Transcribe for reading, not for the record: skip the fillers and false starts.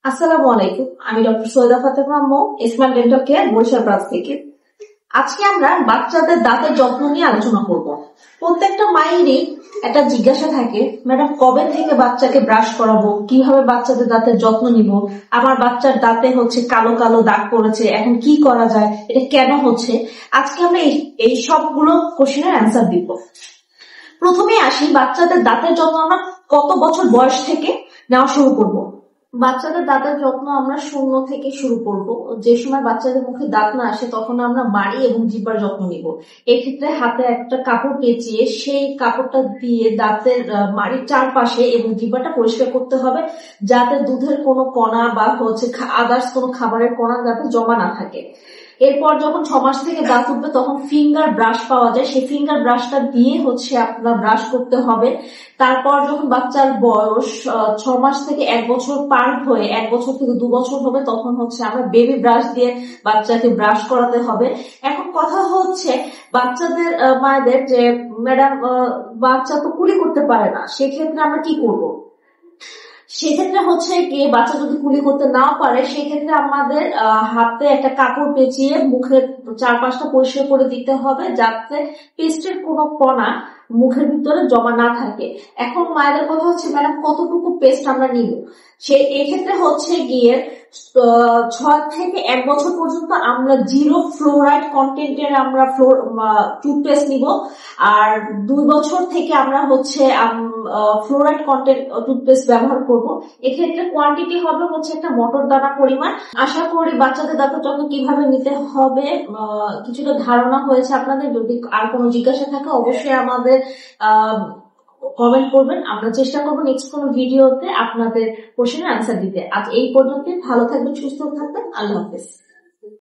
আসসালামু আলাইকুম। আমি doctor Syeda Fatema Mo, smart dental care, Barishal branch থেকে। আজকে আমরা বাচ্চাদের দাঁতের যত্ন নিয়ে আলোচনা করব। প্রত্যেকটা মায়েরই একটা জিজ্ঞাসা থাকে, ম্যাডাম কবে থেকে বাচ্চাকে ব্রাশ করাবো, কিভাবে বাচ্চাদের দাঁতের যত্ন নিব, আমার বাচ্চার দাঁতে কালো কালো দাগ পড়েছে, এখন কি করা যায়, এটা কেন হচ্ছে। আজকে আমরা এই সবগুলো কোশ্চেনের অ্যান্সার দিব। প্রথমে আসি, বাচ্চাদের দাঁতের যত্ন আমরা কত বছর বয়স থেকে নেওয়া শুরু করব। বাচ্চাদের দাঁতের যত্ন আমরা 0 থেকে শুরু করব। যে সময় বাচ্চাদের মুখে দাঁত না আসে তখন আমরা মাড়ি এবং জিহ্বার যত্ন নিব। এক্ষেত্রে হাতে একটা কাপড় পেঁচিয়ে সেই কাপড়টা দিয়ে দাঁতের মাড়ির চারপাশে এবং জিহ্বাটা পরিষ্কার করতে হবে, যাতে দুধের কোনো কণা বা আদার্স কোনো খাবারের কণা যাতে জমা না থাকে। এরপর যখন 6 মাস থেকে দাঁত উঠবে তখন ফিঙ্গার ব্রাশ পাওয়া যায়, সেই ফিঙ্গার ব্রাশটা দিয়ে আপনার ব্রাশ করতে হবে। তারপর যখন বাচ্চার বয়স 6 মাস থেকে 1 বছর পার হয়ে 1 বছর থেকে 2 বছর হবে তখন আমরা বেবি ব্রাশ দিয়ে বাচ্চাকে ব্রাশ করাতে হবে। এখন কথা হচ্ছে বাচ্চাদের মায়েদের যে ম্যাডাম বাচ্চা তো কুলি করতে পারে না, সেক্ষেত্রে আমরা কি করব। সেক্ষেত্রে গিয়ে বাচ্চা যদি কুলি করতে নাও পারে, সেক্ষেত্রে আমাদের হাতে একটা কাপড় পেঁচিয়ে মুখের চারপাশটা পরিষ্কার করে দিতে হবে, যাতে পেস্টের কোনো কণা মুখের ভিতরে জমা না থাকে। এখন মায়েদের কথা হচ্ছে, ম্যাডাম কতটুকু পেস্ট আমরা নিব। এক্ষেত্রে গিয়ে 6 থেকে 1 বছর পর্যন্ত আমরা 0 ফ্লোরাইড কন্টেন্টের আমরা টুথপেস্ট নিব। আর 2 বছর থেকে আমরা ফ্লোরাইড কন্টেন্ট টুথপেস্ট ব্যবহার করব। এক্ষেত্রে কোয়ান্টিটি হবে একটা মটর দানা পরিমাণ। আশা করি বাচ্চাদের দাঁতের যত্ন কিভাবে নিতে হবে কিছুটা ধারণা হয়েছে আপনাদের। যদি আর কোনো জিজ্ঞাসা থাকে অবশ্যই আমাদের কমেন্ট করবেন, আমরা চেষ্টা করবো নেক্সট কোনো ভিডিওতে আপনাদের কোশ্চেনের আনসার দিতে। আজ এই পর্যন্ত, ভালো থাকবেন, সুস্থ থাকবেন, আল্লাহ হাফেজ।